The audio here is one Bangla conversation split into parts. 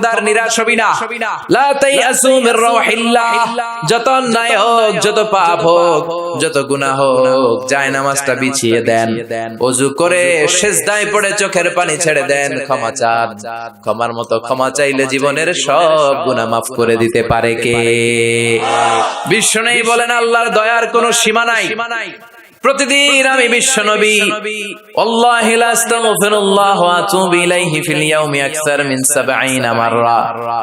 খবরদার নিরাশ হবি না। লা তাইয়াসু মির রাউহিল্লাহ, যত অন্যায় হোক, যত পাপ হোক, যত গুনাহ হোক, জায়নামাজটা বিছিয়ে দেন, ওযু করে সিজদায় পড়ে চোখের পানি ছেড়ে দেন, ক্ষমা চান। ক্ষমার মতো ক্ষমা চাইলে জীবনের সব গুনাহ মাফ করে দিতে পারে কে? বিশ্বনবী বলেন আল্লাহর দয়ার কোনো সীমা নাই। প্রতিদিন আমি বিশ্বনবী আল্লাহি লা আস্তাগফিরুল্লাহ ওয়া আতুবু ইলাইহি ফিল ইয়াউমি আকসার মিন 70 মাররা,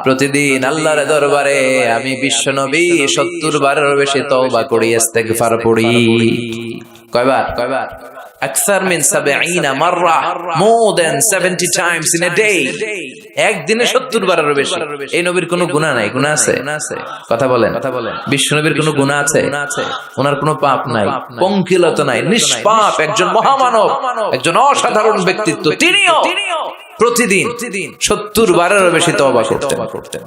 প্রতিদিন আল্লাহর দরবারে আমি বিশ্বনবী 70 বারের বেশি তওবা করি, ইস্তেগফার পড়ি। কয়বার? আকসার মিন 70 মাররা, more than 70 times in a day, একদিনে 70 বারের বেশি। এই নবীর কোনো গুনাহ নাই? গুনাহ আছে? কথা বলেন। বিশ্বনবীর কোনো গুনাহ আছে? ওনার কোনো পাপ নাই, পঙ্কিলতা নাই, নিষ্পাপ একজন মহামানব, একজন অসাধারণ ব্যক্তিত্ব। তিনিও প্রতিদিন 70 বারের বেশি তওবা করতেন।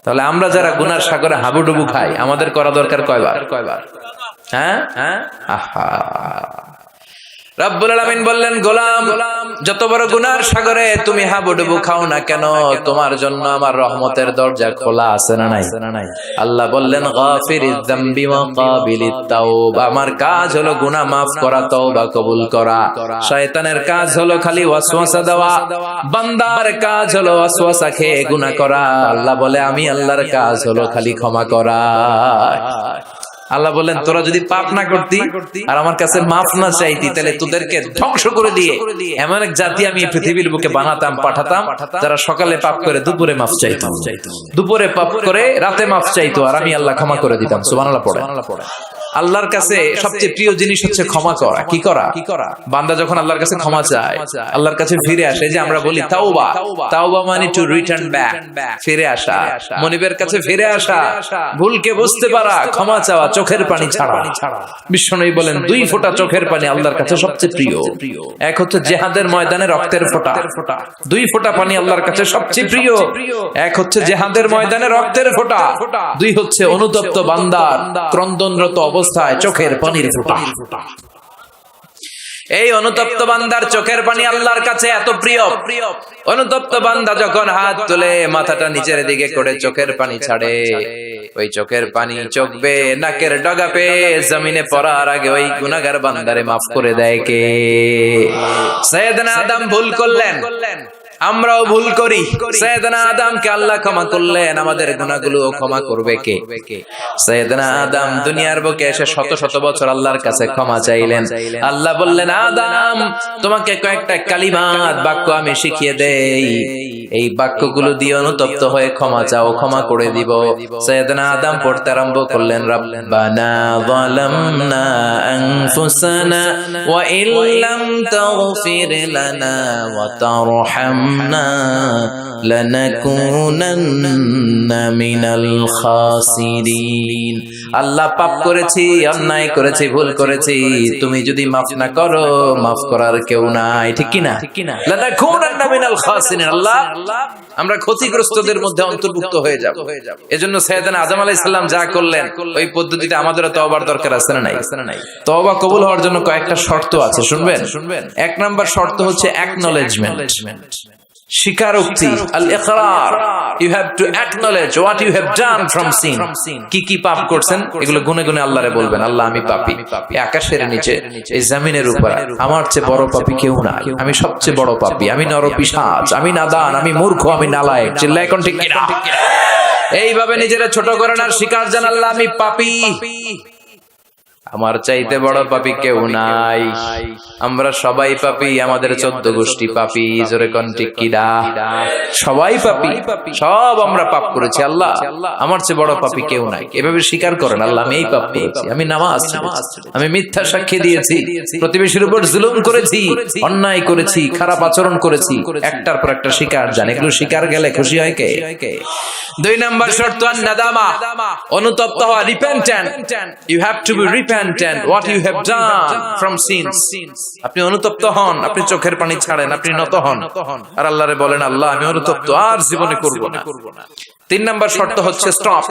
তাহলে আমরা যারা গুনার সাগরে হাবুডুবু খাই, আমাদের করা দরকার কয়বার? হ্যাঁ, আহা। রব্বুল আলামিন বললেন, গোলাম, যত বড় গুনার সাগরে তুমি হাবুডুবু খাও না কেন, তোমার জন্য আমার রহমতের দরজা খোলা আছে না নাই? আল্লাহ বললেন, গাফিরিয যামবি ওয়া কাবিলিত তাওবা, আমার কাজ হলো গুনাহ মাফ করা, তওবা কবুল করা। শয়তানের কাজ হলো খালি ওয়াসওয়াসা দেওয়া, বান্দার কাজ হলো ওয়াসওয়াসা খেয়ে গুনাহ করা। আল্লাহ বলে, আমি আল্লাহর কাজ হলো খালি ক্ষমা করা। আল্লাহ বলেন, তোরা যদি পাপ না করতি আর আমার কাছে মাফ না চাইতি, তাহলে তোদেরকে ধ্বংস করে দিয়ে এমন এক জাতি আমি পৃথিবীর বুকে বানাতাম, পাঠাতাম, যারা সকালে পাপ করে দুপুরে মাফ চাইতো, দুপুরে পাপ করে রাতে মাফ চাইতো, আর আমি আল্লাহ ক্ষমা করে দিতাম। সুবহানাল্লাহ পড়ে। আল্লাহর কাছে সবচেয়ে প্রিয় জিনিস হচ্ছে ক্ষমা করা। কি করা? বান্দা যখন আল্লাহর কাছে ক্ষমা চায়, আল্লাহর কাছে ফিরে আসে, যে আমরা বলি তাওবা, তাওবা মানে টু রিটার্ন ব্যাক, ফিরে আসা, মনিবের কাছে ফিরে আসা, ভুলকে বুঝতে পারা, ক্ষমা চাওয়া, চোখের পানি ছাড়া। বিশ্বনবী বলেন, 2 ফোঁটা চোখের পানি আল্লাহর কাছে সবচেয়ে প্রিয়। এক হচ্ছে জিহাদের ময়দানে রক্তের ফোঁটা, 2 ফোঁটা পানি আল্লাহর কাছে সবচেয়ে প্রিয়। এক হচ্ছে জিহাদের ময়দানে রক্তের ফোঁটা, 2 হচ্ছে অনুতপ্ত বান্দার ক্রন্দনরত অবস্থায় চোখের পানির ফোঁটা। এই অনুতপ্ত বান্দার চোখের পানি আল্লাহর কাছে এত প্রিয়। অনুতপ্ত বান্দা যখন হাত তুলে মাথাটা নিচের দিকে করে চোখের পানি ছাড়ে, ওই চোখের পানি চোখ বেয়ে নাকের ডগা পেয়ে জমিনে পড়ার আগে ওই গুনাহগার বান্দারে মাফ করে দেয় কে? সাইয়েদনা আদম ভুল করলেন, আমরাও ভুল করি। সাইয়েদনা আদমকে আল্লাহ ক্ষমা করলেন, আমাদের গুনাহগুলো ক্ষমা করবে কে? সাইয়েদনা আদম দুনিয়ার বুকে এসে শত শত বছর আল্লাহর কাছে ক্ষমা চাইলেন। আল্লাহ বললেন, আদম, তোমাকে কয়েকটা কালিমাত, বাক্য আমি শিখিয়ে দেই, এই বাক্যগুলো দিয়ে অনুতপ্ত হয়ে ক্ষমা চাও, ক্ষমা করে দিব। সাইয়েদনা আদম পড়তে আরম্ভ করলেন, রব্বানা যালামনা আনফুসানা ওয়া ইল্লাম তাগফির লানা ওয়া তারহামনা লানাকুনান্না মিনাল খাসিরিন। আল্লাহ, পাপ করেছি, অন্যায় করেছি, ভুল করেছি, তুমি যদি মাফ না করো, মাফ করার কেউ নাই। ঠিক কি না? লানাকুনান্না মিনাল খাসিরিন। আল্লাহ, আমরা ক্ষতিগ্রস্তদের মধ্যে অন্তর্ভুক্ত হয়ে যাব। এজন্য সাইয়েদনা আদম আলাইহিস সালাম যা করলেন, ওই পদ্ধতিতে আমাদেরও তওবার দরকার আছে না নাই? তওবা কবুল হওয়ার জন্য কয়েকটা শর্ত আছে, শুনবেন। 1 নাম্বার শর্ত হচ্ছে অ্যাকনলেজমেন্ট, স্বীকারোক্তি, আল ইকরার। You have to acknowledge what you have done from sin. কি পাপ করছেন এগুলো গুনে গুনে আল্লাহরে বলবেন, আল্লাহ আমি পাপী, এই আকাশের নিচে, এই জমিনের উপর আমার চেয়ে বড় পাপী কেউ নাই, আমি সবচেয়ে বড় পাপী, আমি নরপিশাচ, আমি নাদান, আমি মূর্খ, আমি নালায়েক। চিল্লায় এখন ঠিক কিনা? এইভাবে নিজেরা ছোট করেন আর স্বীকার জান, আল্লাহ আমি পাপী, আমার চাইতে বড় পাপী কেউ নাই। আমরা সবাই পাপী, আমাদের 14 গোষ্ঠী পাপী। জোরে কোন ঠিক কিনা? সবাই পাপী, সব আমরা পাপ করেছি, আল্লাহ আমার চেয়ে বড় পাপী কেউ নাই। এভাবে স্বীকার করেন, আল্লাহ আমি এই পাপ করেছি, আমি নামাজ ছেড়েছি, আমি মিথ্যা সাক্ষী দিয়েছি, প্রতিবেশীর উপর জুলুম করেছি, অন্যায় করেছি, খারাপ আচরণ করেছি। একটার পর একটা স্বীকার জান, এগুলো স্বীকার গেলে খুশি হয় কে? 2 নাম্বার শর্ত নাদামা, অনুতপ্ত হওয়া, repentant. You have to be repentant what you have done from sins. আপনি অনুতপ্ত হন, আপনি চোখের পানি ছাড়েন, আপনি নত হন আর আল্লাহরে বলেন, আল্লাহ আমি অনুতপ্ত, আর জীবনে করব না। 3 নাম্বার শর্ত হচ্ছে stop,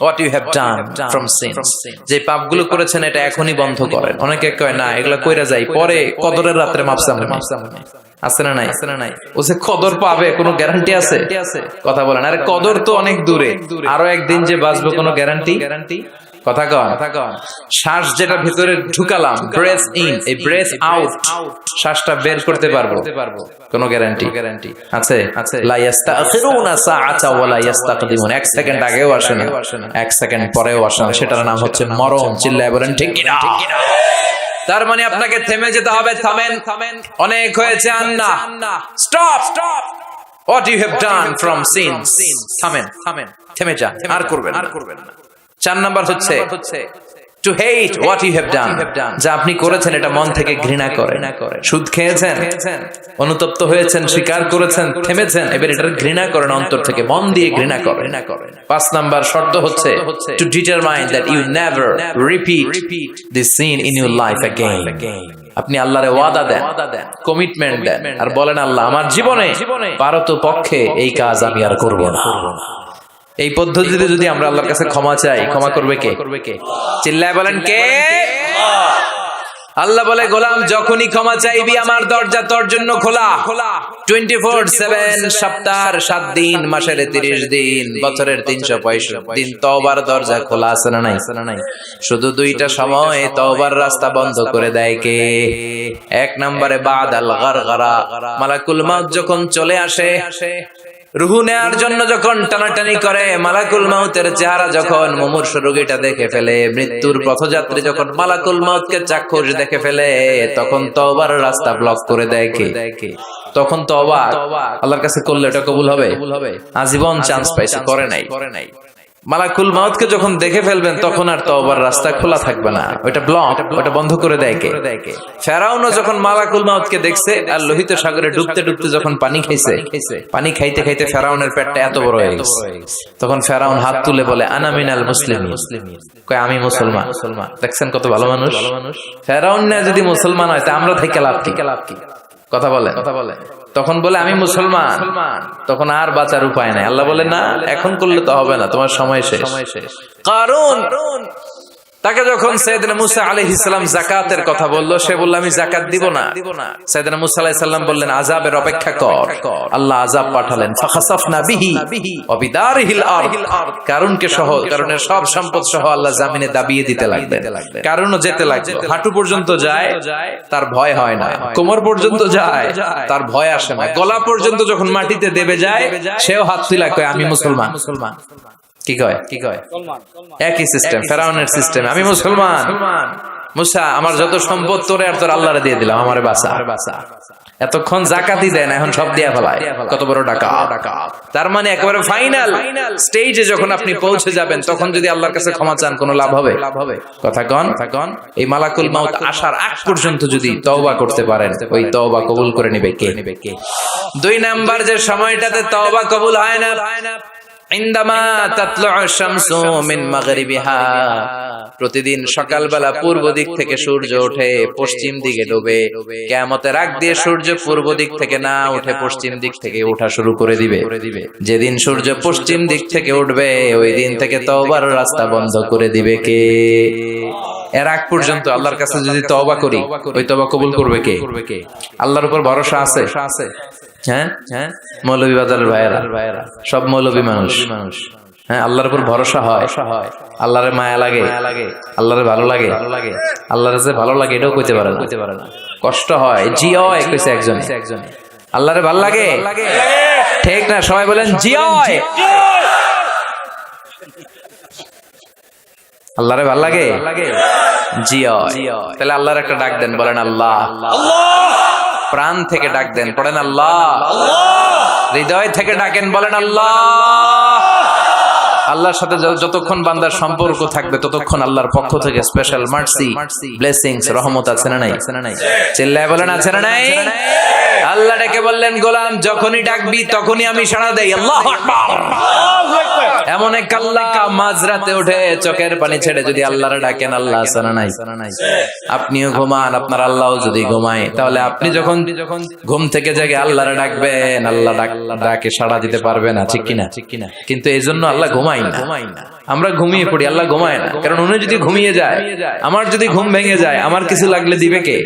what you have done from sins, যে পাপগুলো করেছেন এটা এখনই বন্ধ করেন। অনেকে কয় না এগুলা কইরা যাই, পরে কদরের রাতে মাপসাম আছে না নাই? ও যে কদর পাবে কোনো গ্যারান্টি আছে? কথা বলেন, আরে কদর তো অনেক দূরে, আরো একদিন যে বাঁচবো কোনো গ্যারান্টি? কথা কন। শ্বাস যেটা ভিতরে ঢুকালাম, ব্রেথ ইন, এই ব্রেথ আউট, শ্বাসটা বের করতে পারবো, কোনো গ্যারান্টি আছে? লা ইস্তাখিরুনা সাআতা ওয়া লা ইস্তাকদিমুন, এক সেকেন্ড আগেও আসে না, এক সেকেন্ড পরেও আসে না, সেটার নাম হচ্ছে মরণ। চিল্লায় বলেন ঠিক কি না? তার মানে আপনাকে থেমে যেতে হবে। থামেন, অনেক হয়েছে, আন্না, stop, what you have done from sins, থামেন, থেমে যান, আর করবেন না। 4 নাম্বার হচ্ছে to hate what you have done, যা আপনি করেছেন এটা মন থেকে ঘৃণা করেন। সুদ খেয়েছেন, অনুতপ্ত হয়েছেন, স্বীকার করেছেন, থেমেছেন, এবার এটা ঘৃণা করেন অন্তর থেকে, মন দিয়ে ঘৃণা করেন। 5 নাম্বার শর্ত হচ্ছে to determine that you never repeat this sin in your life again। আপনি আল্লাহরে ওয়াদা দেন, কমিটমেন্ট দেন, আর বলেন আল্লাহ আমার জীবনে পারত পক্ষে এই কাজ আমি আর করব না। এই পদ্ধতিতে যদি আমরা আল্লাহর কাছে ক্ষমা চাই, ক্ষমা করবে কে? চিল্লায় বলেন কে? আল্লাহ বলে গোলাম যখনই ক্ষমা চাইবি আমার দরজা তোর জন্য খোলা। 24/7, সপ্তাহের 7 দিন, মাসের 30 দিন, বছরের 365 দিন তওবার দরজা খোলা আছে না নাই? শুধু 2টা সময় তওবার রাস্তা বন্ধ করে দেয় কে? 1 নম্বরে বাদাল গারগারা, মালাকুল মাউত যখন চলে আসে, রুহু নেয়ার জন্য যখন টানাটানি করে, মালাকুল মাউতের চেহারা যখন মুমূর্ষু রোগীটা দেখে ফেলে, মৃত্যুর পথযাত্রী যখন মালাকুল মাউতকে চাক্ষুষ দেখে ফেলে, তখন তওবার রাস্তা ব্লক করে দেয় কে? তখন তওবা আল্লাহর কাছে করলে এটা কবুল হবে? আজীবন চান্স পাইছে, করে নাই। মালাকুল মাউতকে যখন দেখে ফেলবেন তখন আর তওবার রাস্তা খোলা থাকবে না, ওটা ব্লক, ওটা বন্ধ করে দেয় কে? ফেরাউনও যখন মালাকুল মাউতকে দেখছে আর লোহিত সাগরে ডুবতে ডুবতে যখন পানি খাইছে, পানি খাইতে খাইতে ফেরাউনের পেটটা এত বড় হয়ে গেছে, তখন ফেরাউন হাত তুলে বলে আনা মিনাল মুসলিমিন, কয় আমি মুসলমান। দেখছেন কত ভালো মানুষ। ফেরাউন না যদি মুসলমান হয় তা আমরা থেকে লাভ কি? কথা বলে তখন বলে আমি মুসলমান, তখন আর বাঁচার উপায় নাই। আল্লাহ বলে না, এখন করলে তো হবে না, তোমার সময় শেষ। কারণ তাকে যখন সাইয়েদনা মুসা আলাইহিস সালাম যাকাতের কথা বলল, সে বলল আমি যাকাত দিব না। সাইয়েদনা মুসা আলাইহিস সালাম বললেন আযাবের অপেক্ষা কর। আল্লাহ আযাব পাঠালেন, ফাখাসাফনা বিহি ওয়া বিদারিহিল আরদ, কারণকে সহ, কারণের সব সম্পদ সহ আল্লাহ জমিনে দাবিয়ে দিতে লাগলেন। কারণও যেতে লাগলো, হাঁটু পর্যন্ত যায় তার ভয় হয় না, কোমর পর্যন্ত যায় তার ভয় আসে না, গলা পর্যন্ত যখন মাটিতে দেবে যায় সেও হাত তুলে কয় আমি মুসলমান। কি কয়? একই সিস্টেম, ফেরাউনের সিস্টেম, আমি মুসলমান। মুসা আমার যত সম্পদ তোরে আর তোর আল্লাহরে দিয়ে দিলাম, আমারে বাঁচা। এতক্ষণ যাকাতই দেয় না, এখন সব দিয়া ফেলায়। কত বড় ডাকাত! তার মানে একেবারে ফাইনাল স্টেজে যখন আপনি পৌঁছে যাবেন, তখন যদি আল্লাহর কাছে ক্ষমা চান কোনো লাভ হবে? কথা কন। এই মালাকুল মাউত আসার আগ পর্যন্ত যদি তওবা করতে পারেন, ওই তওবা কবুল করে নিবে কে? 2 নাম্বার যে সময়টাতে তওবা কবুল হয় না, ইনদামা তাতলু'উ শামসু মিন মাগরিবিহা, প্রতিদিন সকালবেলা পূর্ব দিক থেকে সূর্য ওঠে, পশ্চিম দিকে ডোবে। কিয়ামতের আগ দিয়ে সূর্য পূর্ব দিক থেকে না উঠে পশ্চিম দিক থেকে ওঠা শুরু করে দিবে। যেদিন সূর্য পশ্চিম দিক থেকে উঠবে, ওই দিন থেকে তওবার রাস্তা বন্ধ করে দিবে কে? এর আগ পর্যন্ত আল্লাহর কাছে যদি তওবা করি, ওই তওবা কবুল করবে কে? আল্লাহর উপর ভরসা আছে? হ্যাঁ, মৌলভী বাজারের ভাইয়েরা সব মৌলভী মানুষ। হ্যাঁ, আল্লাহর উপর ভরসা হয়, আল্লাহরে মায়া লাগে, আল্লাহরে ভালো লাগে, আল্লাহরে যে ভালো লাগে এটাও কইতে পারে না, কষ্ট হয়, জি হয় কইছে একজন। আল্লাহরে ভালো লাগে, ঠিক না? সবাই বলেন জি হয়। আল্লাহরে ভালো লাগে, জি হয়। তাহলে আল্লাহর একটা ডাক দেন, বলেন আল্লাহ। প্রাণ থেকে ডাক দেন, পড়েন আল্লাহ। হৃদয় থেকে ডাকেন, বলেন আল্লাহ। আল্লাহর সাথে যতক্ষণ বান্দার সম্পর্ক থাকবে, ততক্ষণ আল্লাহর পক্ষ থেকে স্পেশাল মার্সি, ব্লেসিংস, রহমত আছে না নাই? চিল্লায় বলেন আছে না নাই? আল্লাহ ডেকে বললেন গোলাম যখনই ডাকবি তখনই আমি সাড়া দেই। আল্লাহু আকবার। এমন এক আল্লাহ মাঝরাতে উঠে চোখের পানি ছেড়ে যদি আল্লাহরে ডাকেন, আল্লাহ আছে না নাই? আপনিও ঘুমান, আপনার আল্লাহও যদি ঘুমায়, তাহলে আপনি যখন ঘুম থেকে জেগে আল্লাহরে ডাকবেন, আল্লাহ ডাকে সাড়া দিতে পারবে না, ঠিক কিনা? কিন্তু এই জন্য আল্লাহ ঘুমায় না। আমরা ঘুমিয়ে পড়ি, আল্লাহ ঘুমায় না, কারণ উনি যদি ঘুমিয়ে যায়, আমার যদি ঘুম ভেঙে যায়, আমার কিছু লাগলে দিবে কে?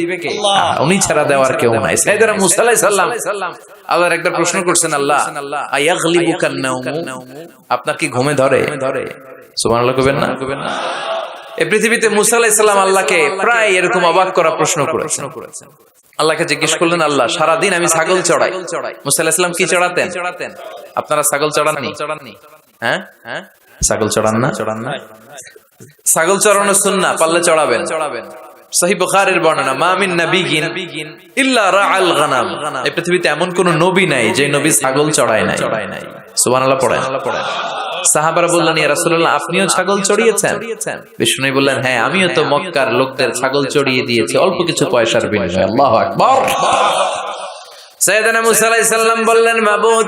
উনি ছাড়া দেওয়ার কেউ নাই। সাইয়েদনা মুসা আলাইহিস সালাম আল্লাহর একবার প্রশ্ন করছেন, আল্লাহ আয়াগলিবুকান নাওমু, আপনার কি ঘুমে ধরে? সুবহানাল্লাহ কইবেন না? এই পৃথিবীতে মুসা আলাইহিস সালাম আল্লাহকে প্রায় এরকম অবাক করা প্রশ্ন করেছেন। আল্লাহকে জিজ্ঞেস করলেন, আল্লাহ সারাদিন আমি ছাগল চড়াই। মুসা আলাইহিস সালাম কি চড়াতেন? আপনারা ছাগল চড়াননি? হ্যাঁ, ছাগল চড়ান না? ছাগল চড়ানো সুন্নাহ, পারলে চড়াবেন। সহিহ বুখারীর বর্ণনা, মা মিন নাবিয়্যিন ইল্লা রাআল গানাম, এই পৃথিবীতে এমন কোন নবী নাই যে নবী ছাগল চড়ায় নাই। সুবহানাল্লাহ পড়েন। সাহাবারা বললেন, ইয়া রাসূলুল্লাহ, আপনিও ছাগল চড়িয়েছেন? বিষ্ণু বললেন, হ্যাঁ, আমিও তো মক্কার লোকদের ছাগল চড়িয়ে দিয়েছি অল্প কিছু পয়সার বিনিময়ে। আল্লাহু আকবার। সাইয়েদনা মুসা আলাইহিস সালাম বললেন, মাবুদ,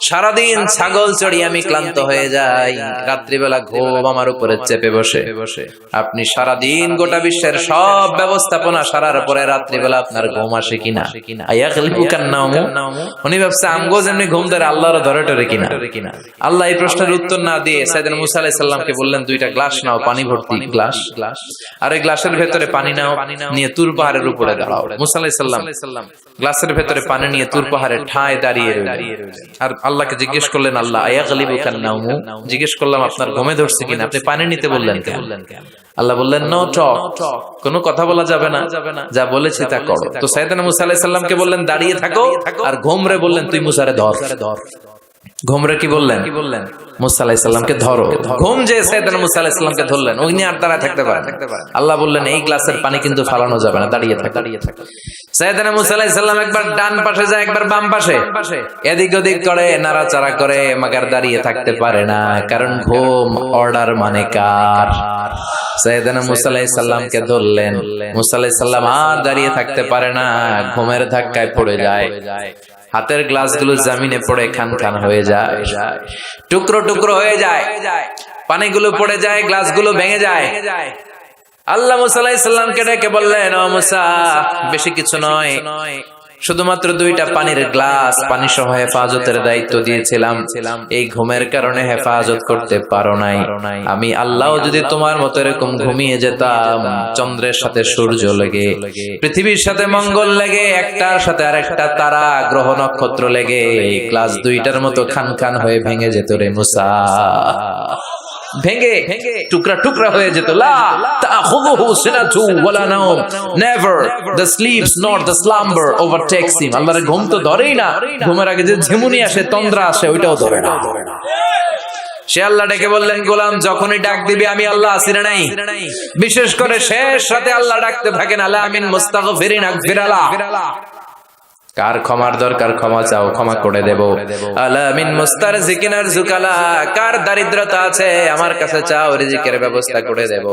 সারাদিন ছাগল চড়িয়ে আমি ক্লান্ত হয়ে যাই, রাত্রিবেলা ঘুম আমার উপরে চেপে বসে। আপনি সারাদিন গোটা বিশ্বের সব ব্যবস্থাপনা সারার পরে রাত্রিবেলা আপনার ঘুম আসে কিনা? আয়াগলিবুকান নাওমু, উনি ভাবছে আমগো যেমনি ঘুম ধরে আল্লাহর ধরে টরে কিনা। আল্লাহ এই প্রশ্নের উত্তর না দিয়ে সাইয়েদনা মুসা আলাইহিস সালামকে বললেন, দুইটা গ্লাস নাও, পানি ভর্তি গ্লাস, আর এই গ্লাসের ভেতরে পানি নাও, নিয়ে তুর পাহাড়ের উপরে দাঁড়াও। মুসা আলাইহিস সালাম গ্লাসের ভেতরে পানি নিয়ে তুর পাহাড়ের ঠায় দাঁড়িয়ে রইলেন। আর আল্লাহকে জিজ্ঞেস করলেন, আল্লাহ আয়াগলিবুকান নাওমু, জিজ্ঞেস করলাম আপনার ঘুমে ধরছে কিনা, আপনি পানি নিতে বললেন কেন? আল্লাহ বললেন, নো টক, কোনো কথা বলা যাবে না, যা বলেছি তা করো। তো সাইয়েদনা মুসা আলাইহিস সালামকে বললেন দাঁড়িয়ে থাকো, আর ঘুমরে বললেন তুই মুসারে ধর। ঘুমরে কি বললেন? মুসা আলাইহিস সালামকে ধরো। ঘুম যে সাইয়েদনা মুসা আলাইহিস সালামকে ধরলেন, উনি আর দাঁড়ায় থাকতে পারেন। আল্লাহ বললেন, এই গ্লাসের পানি কিন্তু ফালানো যাবে না, দাঁড়িয়ে থাক। সাইয়েদনা মুসা আলাইহিস সালাম একবার ডান পাশে যায়, একবার বাম পাশে, এদিক ওদিক করে, নাড়াচাড়া করে, মাগার দাঁড়িয়ে থাকতে পারে না, কারণ ঘুম অর্ডার মানে কার? সাইয়েদনা মুসা আলাইহিস সালামকে ধরলেন। মুসা আলাইহিস সালাম আর দাঁড়িয়ে থাকতে পারে না, ঘুমের ধাক্কায় পড়ে যায়। হাতের গ্লাসগুলো জমিনে পড়ে খান খান হয়ে যায়, টুকরো টুকরো হয়ে যায়, পানিগুলো পড়ে যায়, গ্লাসগুলো ভেঙে যায়। আল্লাহ মুসা আলাইহিস সালামকে ডেকে বললেন, ও মুসা, বেশি কিছু নয়, শুধুমাত্র দুইটা পানির গ্লাস, পানি সহ হেফাজতের দায়িত্ব দিয়েছিলাম, এই ঘুমের কারণে হেফাজত করতে পারো নাই। আমি আল্লাহ যদি তোমার মতো এরকম ঘুমিয়ে যেতাম, চন্দ্রের সাথে সূর্য লেগে, পৃথিবীর সাথে মঙ্গল লেগে, একটার সাথে আরেকটা তারা, গ্রহ নক্ষত্র লেগে, গ্লাস দুইটার মতো খান খান হয়ে ভেঙে যেত রে মুসা, ভেঙে টুকরা টুকরা হয়ে যেত। লা তাখুযুহু সিনাতু ওয়ালা নাওম, never the slips not the slumber overtakes him. আল্লাহর ঘুম তো ধরেই না, ঘুমের আগে যে ঝিমুনি আসে, তন্দ্রা আসে, ওইটাও ধরে না। সে আল্লাহ ডেকে বললেন, গোলাম, যখনই ডাক দিবি আমি আল্লাহ আছি না নাই? বিশেষ করে শেষ রাতে আল্লাহ ডাকতে থাকেন, আলা মিন মুস্তাগফিরিন আগফিরালা, কার ক্ষমার দরকার ক্ষমা চাও, ক্ষমা করে দেব। আলা মিন মুস্তারজিকিন আরযুকালা, কার দারিদ্রতা আছে আমার কাছে চাও, রিজিকের ব্যবস্থা করে দেব।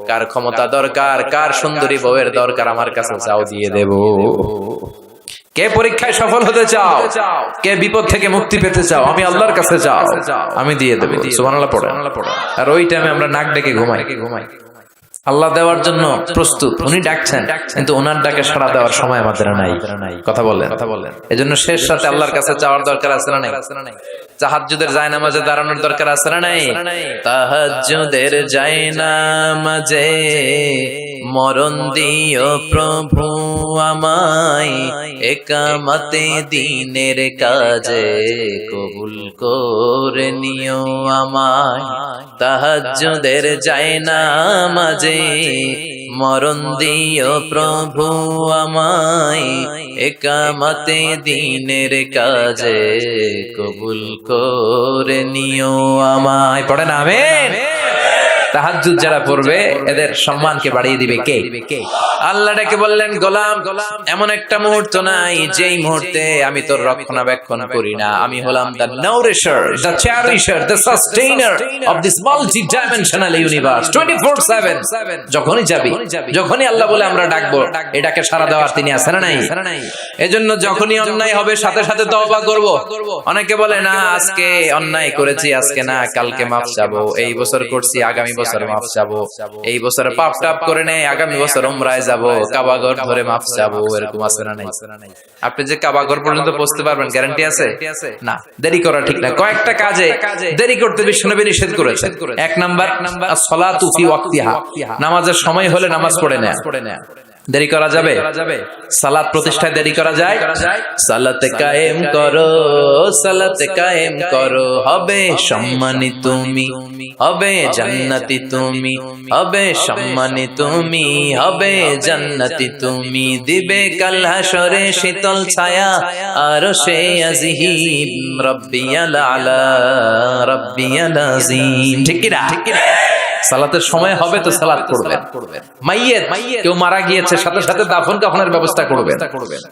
কার ক্ষমতা দরকার, কার সুন্দরী বউয়ের দরকার, আমার কাছে চাও, দিয়ে দেব। কে পরীক্ষায় সফল হতে চাও, কে বিপদ থেকে মুক্তি পেতে চাও, আমি আল্লাহর কাছে চাও, আমি দিয়ে দেব। সুবহানাল্লাহ পড়ে। আর ওই টাইমে আমরা নাক ডেকে ঘুমাই। আল্লাহ দেওয়ার জন্য প্রস্তুত, উনি ডাকছেন, কিন্তু ওনার ডাকে সাড়া দেওয়ার সময় আমাদের নাই। কথা বলেন। এজন্য শেষ রাতে আল্লাহর কাছে চাওয়ার দরকার আছে না নাই? তাহাজ্জুদের জায়নামাজে দাঁড়ানোর দরকার আছে না নাই? তাহাজ্জুদের জায়নামাজে মরণ দিও প্রভু আমায়, একামতে দিনের কাজে কবুল করে নিও আমায়। তাহাজ্জুদের জায়নামাজে মরণ দিও প্রভু আমায়, একামতে দিনের কাজে কবুল করে নিও আমায়। পড়েন আমিন। তাহাজ্জুদ যারা পড়বে এদের সম্মানকে বাড়িয়ে দিবে কে? আল্লাহ ডেকে বললেন, গোলাম, এমন একটা মুহূর্ত নাই যেই মুহূর্তে আমি তোর রক্ষণাবেক্ষণ করি না। আমি হলাম the nourisher, the cherisher, the sustainer of this multi dimensional universe 24/7। যখনই যাবি, যখনই আল্লাহ বলে আমরা ডাকবো, এটাকে সাড়া দেওয়ার তিনি আছেন না নাই? এজন্য যখনই অন্যায় হবে সাথে সাথে তওবা করব। অনেকে বলে, না আজকে অন্যায় করেছি, আজকে না, কালকে মাফ চাবো, এই বছর করছি, আগামী বছর বছর মাফ চাবো, এই বছরে পাপ টাপ করে নেই, আগামী বছর উমরায় যাব, কাবা ঘর ধরে মাফ চাবো, এরকম আছে না নাই? আপনি যে কাবা ঘর পর্যন্ত পৌঁছতে পারবেন গ্যারান্টি আছে? না, দেরি করা ঠিক না। কয়েকটা কাজে দেরি করতে বিশ্বনবী নিষেধ করেছেন। এক নাম্বার as-salatu fi waqtiha, নামাজের সময় হলে নামাজ পড়ে নেয়া। দেরি করা যাবে? সালাত প্রতিষ্ঠায় দেরি করা যায়? সালাতে কায়েম করো, সালাতে কায়েম করো, হবে সম্মানী তুমি, হবে জান্নাতি তুমি, হবে সম্মানী তুমি, হবে জান্নাতি তুমি, দিবে কাল হাসরে শীতল ছায়া আরশে আজিম, রব্বিয়াল আলা রব্বিয়াল আযীম। ঠিক কি না? সালাতের সময় হবে তো সালাত করবেন। মাইয়েত, কেউ মারা গিয়েছে, সাথে সাথে দাফন কাফনের ব্যবস্থা করবেন।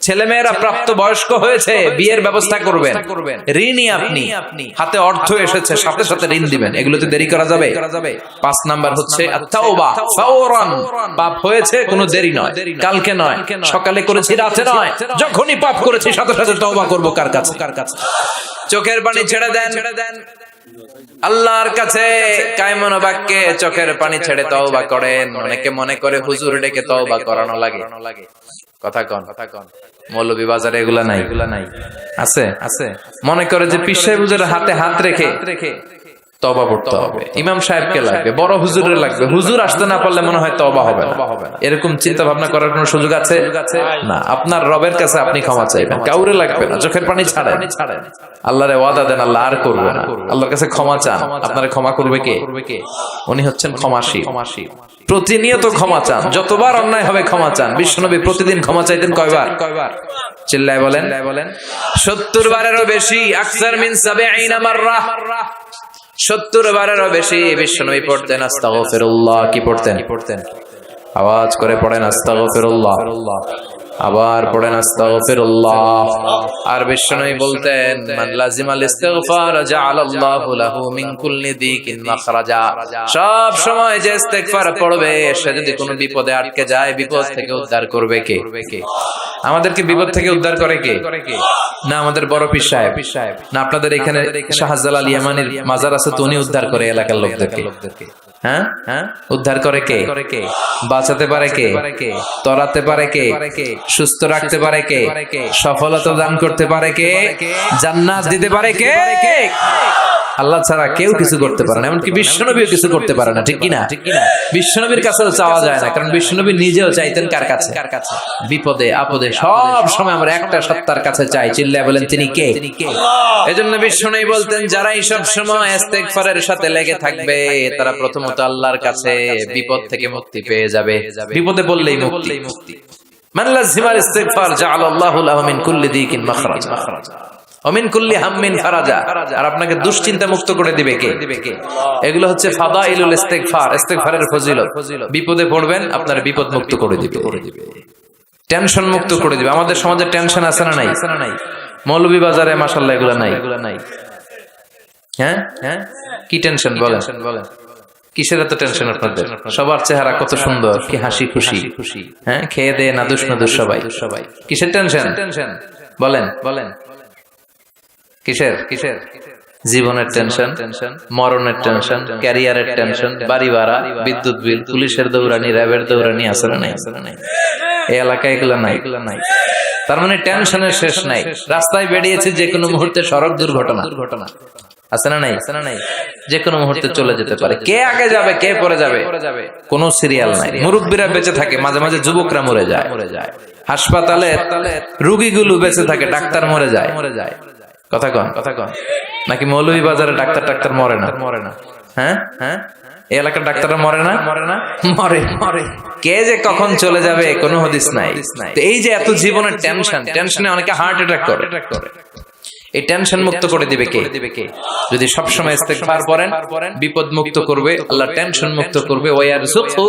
ছেলেমেয়েরা প্রাপ্ত বয়স্ক হয়েছে, বিয়ের ব্যবস্থা করবেন। ঋণী আপনি, হাতে অর্থ এসেছে, সাথে সাথে ঋণ দিবেন। এগুলোতে দেরি করা যাবে? 5 নাম্বার হচ্ছে আত-তাওবা ফাওরান, পাপ হয়েছে কোনো দেরি নয়, কালকে নয়, সকালে করেছি রাতে নয়, যখনই পাপ করেছি সাথে সাথে তওবা করব। কার কাছে? চোখের পানি ছেড়ে দেন আল্লাহর কাছে, কায়মন বাক্যে চোখের পানি ছেড়ে তওবা করেন। অনেকে মনে করে হুজুর ডেকে তওবা করানো লাগে। কথা কন, মৌলভী বাজারে এগুলা নাই, আছে? মনে করে যে পীর সাহেব হুজুরের হাতে হাত রেখে তওবা পড়তে হবে, ইমাম সাহেবকে লাগবে, বড় হুজুরের লাগবে, হুজুর আসতে না পারলে মনে হয় তওবা হবে না। এরকম চিন্তা ভাবনা করার কোনো সুযোগ আছে না। আপনার রবের কাছে আপনি ক্ষমা চাইবেন, কাউরে লাগবে না। চোখের পানি ছাড়েন, আল্লাহরে ওয়াদা দেন আল্লাহ আর করবে না। আল্লাহর কাছে ক্ষমা চান, আপনারে ক্ষমা করবে কে? উনি হচ্ছেন ক্ষমাশীল। প্রতিনিয়ত ক্ষমা চান, যতবার অন্যায় হবে ক্ষমা চান। বিশ্বনবী প্রতিদিন ক্ষমা চাইতেন কয়বার? চিল্লায় বলেন। 70 বারেরও বেশি। আকসার মিন 70 মাররা, 70 বারেরও বেশি বিশ্বনবী পড়তেন আস্তাগফিরুল্লাহ। কি পড়তেন? আওয়াজ করে পড়েন আস্তাগফিরুল্লাহ, আবার পড়েন আস্তাগফিরুল্লাহ। আর বিশ্বনবী বলতেন মান লাজিমাল ইস্তিগফার জাআলাল্লাহু লাহু মিন কুল্লি দিকিন মাখরাজা, সব সময় যে ইস্তিগফার পড়বে সে যদি কোনো বিপদে আটকে যায়, বিপদ থেকে উদ্ধার করবে কে? আমাদেরকে বিপদ থেকে উদ্ধার করে কে? না আমাদের বড় পীর সাহেব, না আপনাদের এখানে শাহজালাল ইয়ামানির মাজার আছে তো উনি উদ্ধার করে এলাকার লোকদেরকে। হ্যাঁ, উদ্ধার করে কে? বাঁচাতে পারে কে? তরাতে পারে কে? সুস্থ রাখতে পারে কে? সফলতা দান করতে পারে কে? জান্নাত দিতে পারে কে? আল্লাহ ছাড়া কেউ কিছু করতে পারে না, এমনকি বিশ্বনবীও কিছু করতে পারে না। ঠিক কিনা? বিশ্বনবীর কাছেও চাওয়া যায় না, কারণ বিশ্বনবী নিজেও চাইতেন কার কাছে? বিপদে আপদে সব সময় আমরা একটা সত্তার কাছে চাই। চিল্লায় বলেন তিনি কে? এজন্য বিশ্বনবী বলতেন যারাই সব সময় ইস্তিগফারের সাথে লেগে থাকবে তারা প্রথমত আল্লাহর কাছে বিপদ থেকে মুক্তি পেয়ে যাবে। বিপদে পড়লেই মুক্তি। মান লাজিমাল ইস্তিগফার জাআলাল্লাহু লাহু মিন কুল্লি দিকিন মাখরাজা ওমিন কুল্লি হাম্মিন ফারাজা, আর আপনাকে দুশ্চিন্তা মুক্ত করে দিবে কে? এগুলো হচ্ছে ফাদাইলুল ইস্তিগফার, ইস্তিগফারের ফজিলত। বিপদে পড়বেন আপনার বিপদ মুক্ত করে দিবে, টেনশন মুক্ত করে দিবে। আমাদের সমাজে টেনশন আছে না নাই? মৌলভী বাজারে মাশাআল্লাহ এগুলো নাই। হ্যাঁ, কি টেনশন বলেন? কিসের এত টেনশন আপনাদের? সবার চেহারা কত সুন্দর, কি হাসি খুশি, হ্যাঁ, খেয়ে দে নাদুস নাদুস সবাই। কিসের টেনশন বলেন? কিসের? জীবনের টেনশন, মরণের টেনশন, ক্যারিয়ারের টেনশন, বাড়ি ভাড়া, বিদ্যুৎ বিল, পুলিশের দৌড়ানি, র্যাবের দৌড়ানি, আছে না নাই? এই এলাকায় এগুলো নাই। তার মানে টেনশনের শেষ নাই। রাস্তায় বেরিয়েছে যে কোনো মুহূর্তে সড়ক দুর্ঘটনা আছে না নাই? যে কোনো মুহূর্তে চলে যেতে পারে। কে আগে যাবে কে পরে যাবে কোনো সিরিয়াল নাই। মুরব্বীরা বেঁচে থাকে, মাঝে মাঝে যুবকরা মরে যায়। হাসপাতালে রোগীগুলো বেঁচে থাকে, ডাক্তার মরে যায়। কথা কন নাকি মৌলভী বাজারে ডাক্তার মরে না? হ্যাঁ, এই এলাকার ডাক্তাররা মরে না? মরে। কে যে কখন চলে যাবে কোনো হদিস নাই। তো এই যে এত জীবনের টেনশনে অনেকে হার্ট অ্যাটাক করে। এই টেনশন মুক্ত করে দিবে কে? যদি সবসময় ইস্তিগফার পড়েন বিপদ মুক্ত করবে আল্লাহ, টেনশন মুক্ত করবে। ওয়ারযুকহু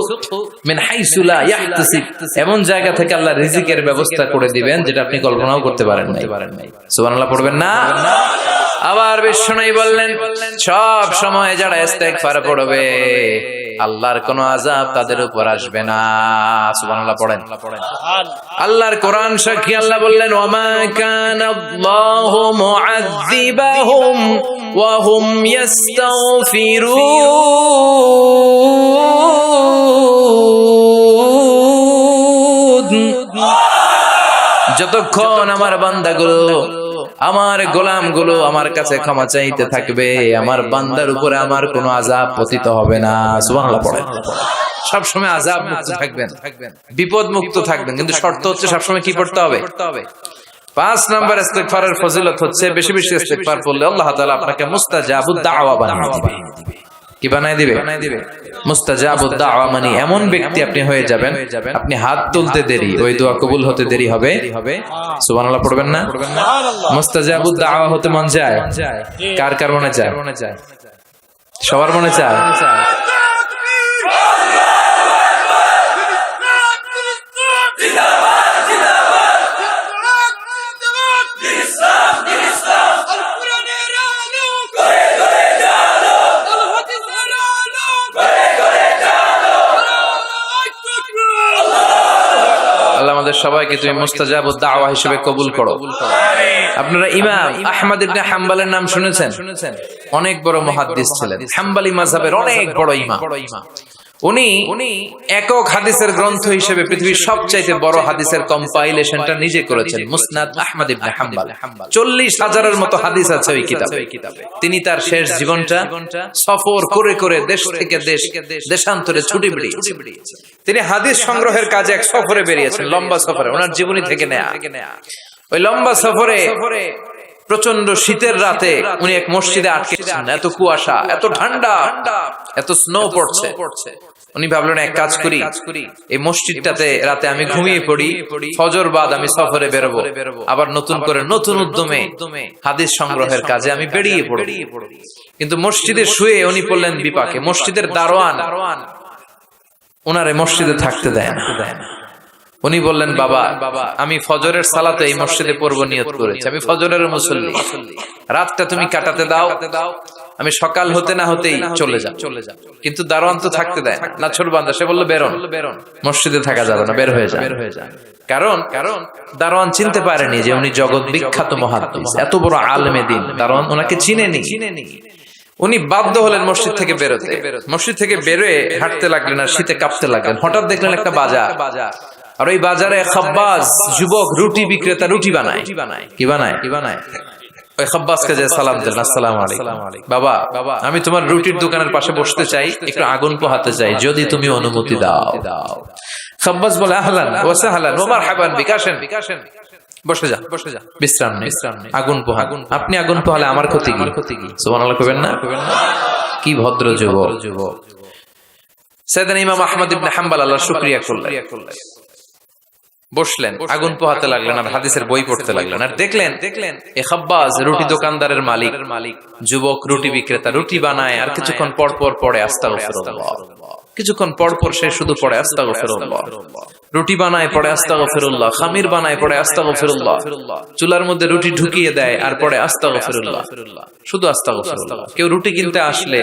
মিন হাইসু লা ইয়াহতাসিব, এমন জায়গা থেকে আল্লাহ রিজিকের ব্যবস্থা করে দিবেন যেটা আপনি কল্পনাও করতে পারেন নাই। সুবহানাল্লাহ পড়বেন না? আবার বিশ্বনবী বললেন সব সময় যারা ইস্তিগফার পড়বে আল্লাহর কোনো আযাব তাদের উপর আসবে না। সুবহানাল্লাহ পড়েন। আল্লাহর কোরআন সাক্ষী, আল্লাহ বললেন ওয়ামা কানাল্লাহু মুআযযিবাহুম ওয়া হুম ইস্তাগফিরুন। যতক্ষণ আমার বান্দাগুলো, আমার গোলামগুলো আমার কাছে ক্ষমা চাইতে থাকবে, আমার বান্দার উপরে আমার কোনো আযাব পতিত হবে না। সুবহানাল্লাহ পড়েন। সবসময় আযাব মুক্ত থাকবেন, বিপদ মুক্ত থাকবেন, কিন্তু শর্ত হচ্ছে সবসময় কি পড়তে হবে? 5 নাম্বার ইস্তিগফারের ফজিলত হচ্ছে বেশি বেশি ইস্তিগফার পড়লে আল্লাহ তাআলা আপনাকে মুস্তাজাবুদ দাওয়া বানিয়ে দিবে। কি বানায় দিবে? মুস্তাজাবুদ দাওয়া মানে এমন ব্যক্তি আপনি হয়ে যাবেন, আপনি হাত তুলতে দেরি, ওই দোয়া কবুল হতে দেরি হবে। সুবহানাল্লাহ পড়বেন না? মুস্তাজাবুদ দাওয়া হতে মন চায়? কার কার মনে চায়? সবার মনে চায়? আল্লাহ আমাদের সবাইকে তুমি মুস্তাজাবুদ দাওয়া হিসেবে কবুল করো। আপনারা ইমাম আহমদ ইবনে হাম্বলের নাম শুনেছেন? অনেক বড় মুহাদ্দিস ছিলেন, হাম্বলি মাযহাবের অনেক বড় ইমাম। উনি একক হাদিসের গ্রন্থ হিসেবে পৃথিবীর সবচাইতে বড় হাদিসের কম্পাইলেশনটা নিজে করেছেন, মুসনাদ আহমদ ইবনে হাম্বল। 40,000-এর মতো হাদিস আছে ওই কিতাবে। তিনি তার শেষ জীবনটা সফর করে করে দেশ থেকে দেশান্তরে ছুটি বেরিয়েছেন। তিনি হাদিস সংগ্রহের কাজে এক সফরে বেরিয়েছেন, লম্বা সফরে, ওনার জীবনী থেকে নেয়া। ওই লম্বা সফরে প্রচন্ড শীতের রাতে উনি এক মসজিদে আটকেছেন। এত কুয়াশা, এত ঠান্ডা, এত স্নো পড়ছে। উনি ভাবলেন এক কাজ করি, এই মসজিদটাতে রাতে আমি ঘুমিয়ে পড়ি, ফজর বাদ আমি সফরে বেরোবো, আবার নতুন করে নতুন উদ্যমে হাদিস সংগ্রহের কাজে আমি বেরিয়ে পড়ব। কিন্তু মসজিদে শুয়ে উনি পড়লেন বিপাকে। মসজিদের দারোয়ান ওনারে মসজিদে থাকতে দেয় না। উনি বললেন, বাবা আমি ফজরের সালাতে এই মসজিদে পড়ব নিয়ত করেছি, আমি ফজরের মুসল্লি, রাতটা তুমি কাটাতে দাও, আমি সকাল হতে না হতেই চলে যাও। কিন্তু দারোয়ান তো থাকতে দেয় না, ছোটবান্দা। সে বললো বেরোন, মসজিদে থাকা যাবে না, বের হয়ে যায়। কারণ দারোয়ান চিনতে পারেনি যে উনি জগৎ বিখ্যাত মুহাদ্দিস, এত বড় আলেমে দ্বীন। দারোয়ান ওনাকে চিনেনি। উনি বাধ্য হলেন মসজিদ থেকে বেরোতে। মসজিদ থেকে বেরোয় হাঁটতে লাগলেন আর শীতে কাঁপতে লাগলেন। হঠাৎ দেখলেন একটা বাজার, আর ওই বাজারে খাব্বাস যুবক রুটি বিক্রেতা রুটি বানায়। কি বানায়? ওই খাব্বাসকে যে সালাম দিলেন, আসসালামু আলাইকুম, বাবা আমি তোমার রুটির দোকানের পাশে বসতে চাই, একটু আগুন পোহাতে চাই, যদি তুমি অনুমতি দাও। খাব্বাস বলে আহলান ওয়া সাহলান ওয়া মারহাবান বিক, আসেন বসে যা, বিশ্রাম নেই, আগুন পোহান। আপনি আগুন পোহালে আমার ক্ষতি কি? সুবহানাল্লাহ কইবেন না? কি ভদ্র যুবক। সাইয়েদনা ইমাম আহমদ ইবনে হাম্বল আল্লাহর শুকরিয়া করলেন, বসলেন, আগুন পোহাতে লাগলেন আর হাদিসের বই পড়তে লাগলেন। আর দেখলেন এ খাব্বাস রুটি দোকানদারের মালিক, যুবক রুটি বিক্রেতা, রুটি বানায় আর কিছুক্ষণ পর পর পড়ে আস্তাগফিরুল্লাহ। কিছুক্ষণ পর পর সে শুধু পড়ে আস্তাগফিরুল্লাহ। রুটি বানায় পড়ে আস্তাগফিরুল্লাহ, খামির বানায় পড়ে আস্তাগফিরুল্লাহ, চুলার মধ্যে রুটি ঢুকিয়ে দেয় আর পড়ে আস্তাগফিরুল্লাহ, শুধু আস্তাগফিরুল্লাহ। কেউ রুটি কিনতে আসলে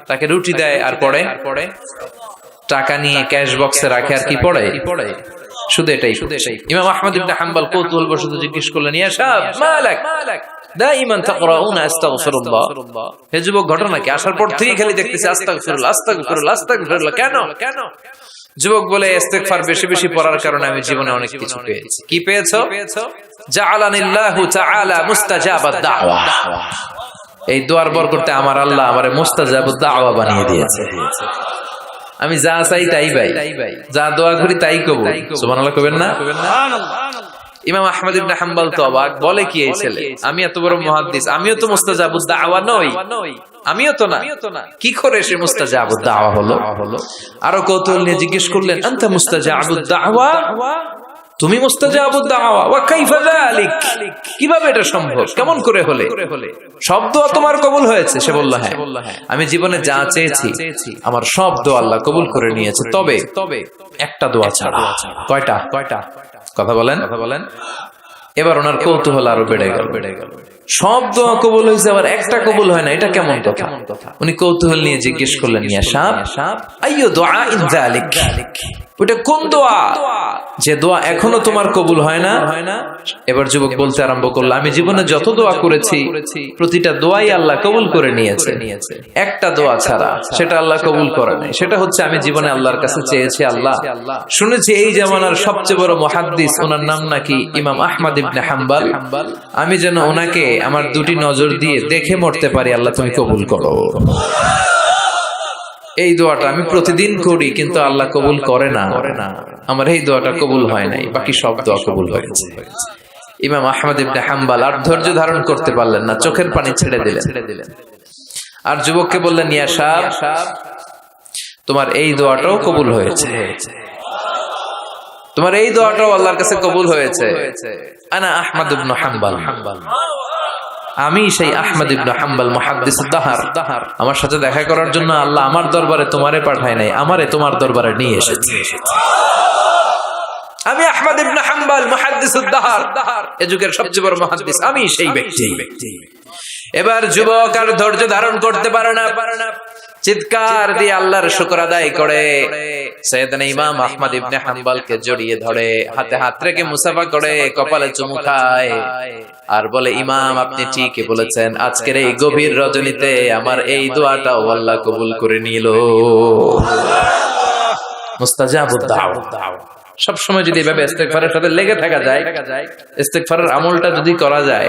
তাকে রুটি দেয় আর পড়ে, টাকা নিয়ে ক্যাশ বক্সে রাখে আর কি পড়ে, শুধু এটাই। ইমাম আহমদ ইবনে হাম্বল কৌতূহলবশত জিজ্ঞেস করলেন, ইয়া শাব মালাক দাইমান তাকরাউনা আস্তাগফিরুল্লাহ, হে যুবক ঘটনা কি? আসার পর থেকে খালি দেখতেছি আস্তাগফিরুল্লাহ আস্তাগফিরুল্লাহ আস্তাগফিরুল্লাহ, কেন? যুবক বলে, ইস্তিগফার বেশি বেশি পড়ার কারণে আমি জীবনে অনেক কিছু পেয়েছি। কি পেয়েছো? জাআলানিল্লাহু তাআলা মুস্তাজাবাদ দাওয়া। এই দোয়ার বরকতে আমার আল্লাহ আমারে মুস্তাজাবুদ দাওয়া বানিয়ে দিয়েছে। আমি যা চাই তাই পাই, যা দোয়া করি তাই কবুল। সুবহানাল্লাহ কইবেন না? ইমাম আহমদ ইবনে হাম্বল তো অবাক, বলে কি এই ছেলে, আমি এত বড় মুহাদ্দিস, আমিও তো মুস্তাজাবুদ দাওয়া নই, আমিও তো না, কি করে সে মুস্তাজাবুদ দাওয়া হলো? আরো কৌতূহল নিয়ে জিজ্ঞেস করলেন, আনতা মুস্তাজাবুদ দাওয়া, তুমি মুস্তাজাবুদ দাওয়া, ওয়া কাইফা যালিক, কিভাবে এটা সম্ভব, কেমন করে হলে? সব দোয়া তোমার কবুল হয়েছে? সে বলল, হ্যাঁ, আমি জীবনে যা চেয়েছি আমার সব দোয়া আল্লাহ কবুল করে নিয়েছে, তবে একটা দোয়া ছাড়া। কয়টা? কথা বলেন। এবার ওনার কৌতূহল আরো বেড়ে গেল। সব দোয়া কবুল হয়েছে, আবার একটা কবুল হয় না, এটা কেমন কথা? উনি কৌতূহল নিয়ে জিজ্ঞেস করলেন, ইয়া সাহেব, আইয়ু দুআইন যালিক, ওটা কোন দোয়া যে দোয়া এখনো তোমার কবুল হয় না? এবার যুবক বলতে আরম্ভ করলো, আমি জীবনে যত দোয়া করেছি প্রতিটা দোয়াই আল্লাহ কবুল করে নিয়েছে, একটা দোয়া ছাড়া সেটা আল্লাহ কবুল করে নাই। সেটা হচ্ছে আমি জীবনে আল্লাহর কাছে চেয়েছি, আল্লাহ শুনেছি এই জামানার সবচেয়ে বড় মুহাদ্দিস, ওনার নাম নাকি ইমাম আহমদ ইবনে হাম্বল, আমি যেন ওনাকে আমার দুটি নজর দিয়ে দেখে মরতে পারি, আল্লাহ তুমি কবুল করো। এই দোয়াটা আমি প্রতিদিন করি, কিন্তু আল্লাহ কবুল করে না, আমার এই দোয়াটা কবুল হয় নাই, বাকি সব দোয়া কবুল হয়েছে। ইমাম আহমদ ইবনে হাম্বল আর ধৈর্য ধারণ করতে পারলেন না, চোখের পানি ছেড়ে দিলেন। আর যুবককে বললেন, ইয়া সাহেব, তোমার এই দোয়াটাও কবুল হয়েছে, তোমার এই দোয়াটাও আল্লাহর কাছে কবুল হয়েছে। আনা আহমদ ইবনে হাম্বল, আমি সেই আহমদ ইবনে হাম্বল মুহাদ্দিসুদ দাহর, আমার সাথে দেখা করার জন্য আল্লাহ আমার দরবারে তোমারে পাঠায় নাই, আমারে তোমার দরবারে নিয়ে এসেছে। আমি আহমদ ইবনে হাম্বল মুহাদ্দিসুদ দাহর, এই যুগের সবচেয়ে বড় মুহাদ্দিস, আমি সেই ব্যক্তি। এবার যুবক আর ধৈর্য ধারণ করতে পারে না, চিৎকার দিয়ে আল্লাহর শুকর আদায় করে সাইয়েদনা ইমাম আহমদ ইবনে হাম্বলকে জড়িয়ে ধরে, হাতে হাত রেখে মুসাফা করে, কপালে চুমু খায় আর বলে, ইমাম আপনি ঠিকই বলেছেন, আজকের এই গভীর রজনীতে আমার এই দোয়াটাও আল্লাহ কবুল করে নিল। মুস্তাজাবুদ দাওয়া। সব সময় যদি এভাবে ইস্তেগফারের সাথে লেগে থাকা যায়, ইস্তেগফারের আমলটা যদি করা যায়,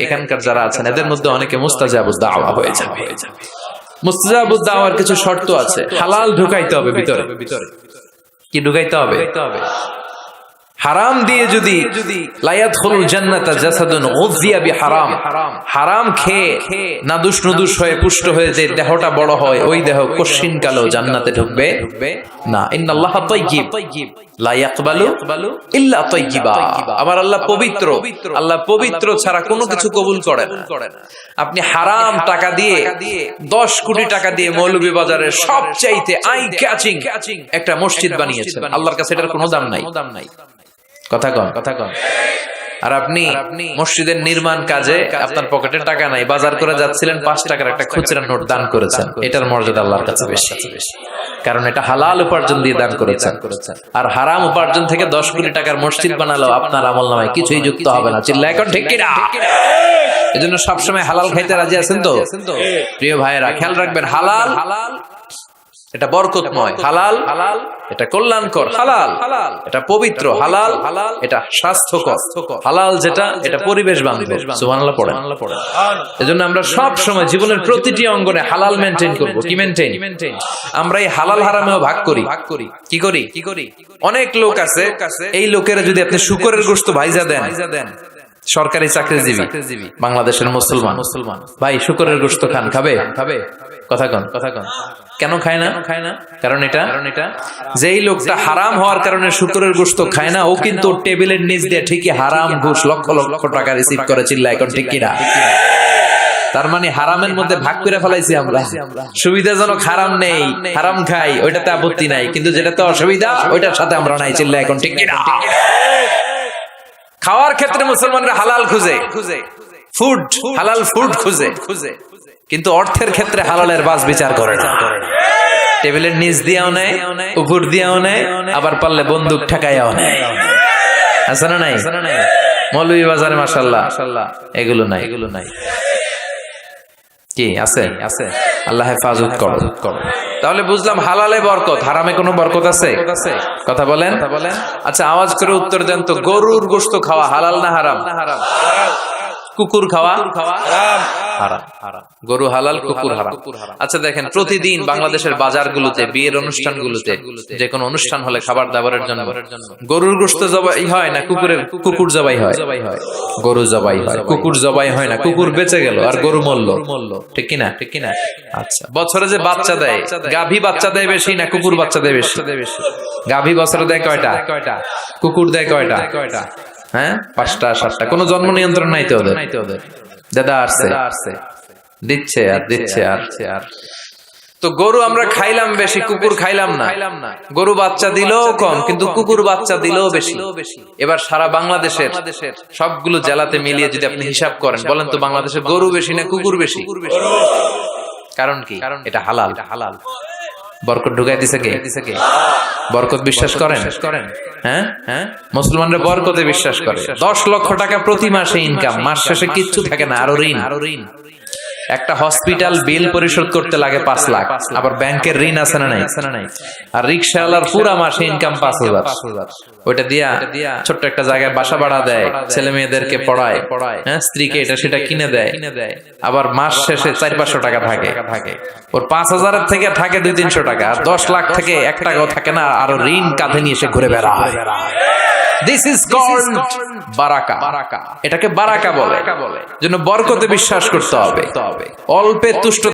এখানকার যারা আছেন এদের মধ্যে অনেকে মুস্তাজাবুদ দাওয়া হয়ে যাবে। মুস্তাজাবুদ দাওয়ার কিছু শর্ত আছে, হালাল ঢুকাইতে হবে ভিতরে। কি ঢুকাইতে হবে? হারাম দিয়ে যদি লা ইয়াদখুলুল জান্নাতা জাসাদুন গুযিয়া বিহারাম, হারাম খেয়ে নাদুস নুদুস হয়ে পুষ্ট হয়ে যে দেহটা বড় হয়, ওই দেহ কশিন কালো জান্নাতে ঢুকবে না। ইন্নাল্লাহা তাইয়্যিব লা ইয়াকবালু ইল্লা তাইয়্যিবা, আমার আল্লাহ পবিত্র, আল্লাহ পবিত্র ছাড়া কোনো কিছু কবুল করে না। আপনি হারাম টাকা দিয়ে 10 কোটি টাকা দিয়ে মৌলভীবাজারের সবচাইতে আই ক্যাচিং একটা মসজিদ বানিয়েছেন, আল্লাহর কাছে এটার কোনো দাম নাই। কথা কন। আর আপনি মসজিদের নির্মাণ কাজে আপনার পকেটে টাকা নাই, বাজার করে যাচ্ছিলেন, 5 টাকার একটা খুচরা নোট দান করেছেন, এটার মর্যাদা আল্লাহর কাছে বেশি, কারণ এটা হালাল উপার্জন দিয়ে দান করেছেন। আর হারাম উপার্জন থেকে 10 কোটি টাকার মসজিদ বানালো আপনার আমলনামায় কিছুই যুক্ত হবে না। চিল্লায় এখন ঠিক কিনা? এজন্য সবসময় হালাল খাইতে রাজি আছেন তো প্রিয় ভাইয়েরা? খেয়াল রাখবেন, হালাল এটা বরকতময়, হালাল এটা কল্যাণকর, হালাল এটা পবিত্র, হালাল এটা স্বাস্থ্যকর, হালাল যেটা এটা পরিবেশ বান্ধব। সুবহানাল্লাহ পড়েন। এজন্য আমরা সব সময় জীবনের প্রতিটি অঙ্গনে হালাল মেইনটেইন করব। কি মেইনটেইন? আমরা এই হালাল হারামেও ভাগ করি। কি করি? অনেক লোক আছে, এই লোকেরা যদি আপনি শুকরের গোশত ভাইজা দেন, সরকারি চাকরিজীবী বাংলাদেশের মুসলমান ভাই, শুকরের গোশত খাবে? কথা কন। কেন খায় না? কারণ এটা যেই লোকটা হারাম হওয়ার কারণে শুকরের গোশত খায় না, ও কিন্তু টেবিলের নিচ দিয়ে ঠিকই হারাম ঘুষ লক্ষ লক্ষ টাকা রিসিভ করে। চিল্লায় এখন ঠিক কিনা? তার মানে হারামের মধ্যে ভাগ করে ফেলাইছি আমরা। সুবিধাজনক হারাম নেই, হারাম খাই, ওইটাতে আপত্তি নাই, কিন্তু যেটাতে অসুবিধা ওইটার সাথে আমরা নাই। চিল্লায় এখন ঠিক কিনা? খাওয়ার ক্ষেত্রে মুসলমানরা হালাল খুঁজে, হালাল ফুড খুঁজে, কিন্তু অর্থের ক্ষেত্রে হালালের বাস বিচার করে না। টেবিলের নিচ দিয়েও নেয়, উপর দিয়েও নেয়, আবার পারলে বন্দুক ঠেকাইয়াও নেয়। আছে না নাই? মৌলভীবাজারে মাশাআল্লাহ এগুলো নাই। কি আছে? আল্লাহ হেফাজত করো। তাহলে বুঝলাম হালালে বরকত, হারামে কোনো বরকত আছে? কথা বলেন। আচ্ছা আওয়াজ করে উত্তর দেন তো, গরুর গোশত খাওয়া হালাল না হারাম? কুকুর খাওয়া হারাম। গরু হালাল, কুকুর হারাম। আচ্ছা দেখেন, প্রতিদিন বাংলাদেশের বাজারগুলোতে, বিয়ের অনুষ্ঠানগুলোতে, যে কোনো অনুষ্ঠান হলে খাবার দাবারের জন্য গরুর গোশত জবাই হয় না কুকুর জবাই হয়? গরু জবাই হয়, কুকুর জবাই হয় না। কুকুর বেঁচে গেল আর গরু মরল, ঠিক কিনা? আচ্ছা, বছরে যে বাচ্চা দেয়, গাভী বাচ্চা দেয় বেশি না কুকুর বাচ্চা দেয় বেশি? গাভী বছরে দেয় কয়টা? কুকুর দেয় কয়টা? হ্যাঁ, 5টা 7টা। কোনো জন্ম নিয়ন্ত্রণ নাই তো ওদের। দাদা আসছে, দিচ্ছে আর। তো গরু আমরা খাইলাম বেশি, কুকুর খাইলাম না। গরু বাচ্চা দিলেও কম, কিন্তু কুকুর বাচ্চা দিলেও বেশি। এবার সারা বাংলাদেশের সবগুলো জেলাতে মিলিয়ে যদি আপনি হিসাব করেন, বলেন তো বাংলাদেশে গরু বেশি না কুকুর বেশি? কারণ কি? এটা হালাল। বরকত ঢুকাই দিছে কে? বরকত বিশ্বাস করেন? হ্যাঁ, মুসলমানরা বরকতে বিশ্বাস করে। 10 লক্ষ টাকা প্রতি মাসে ইনকাম, মাস শেষে কিচ্ছু থাকে না, আরো ঋণ। একটা হসপিটাল বিল পরিশোধ করতে লাগে 5 লাখ, আবার ব্যাংকের ঋণ আছে না নাই? আর রিক্সাওয়ালার পুরা মাসে ইনকাম 5,000। ওইটা দিয়া ছোট্ট একটা জায়গায় বাসা ভাড়া দেয়, ছেলে মেয়েদেরকে পড়ায়, হ্যাঁ, স্ত্রীকে এটা সেটা কিনে দেয়, আবার মাস শেষে 400-500 টাকা থাকে। ওর 5,000 থেকে থাকে 200-300 টাকা, আর 10 লাখ থেকে 1 টাকাও থাকে না, আরো ঋণ কাঁধে নিয়ে সে ঘুরে বেড়ায়। This is called বারাকা। এটাকে বারাকা বলে। জন্য বরকতে বিশ্বাস করতে হবে। অল্পে তুষ্ট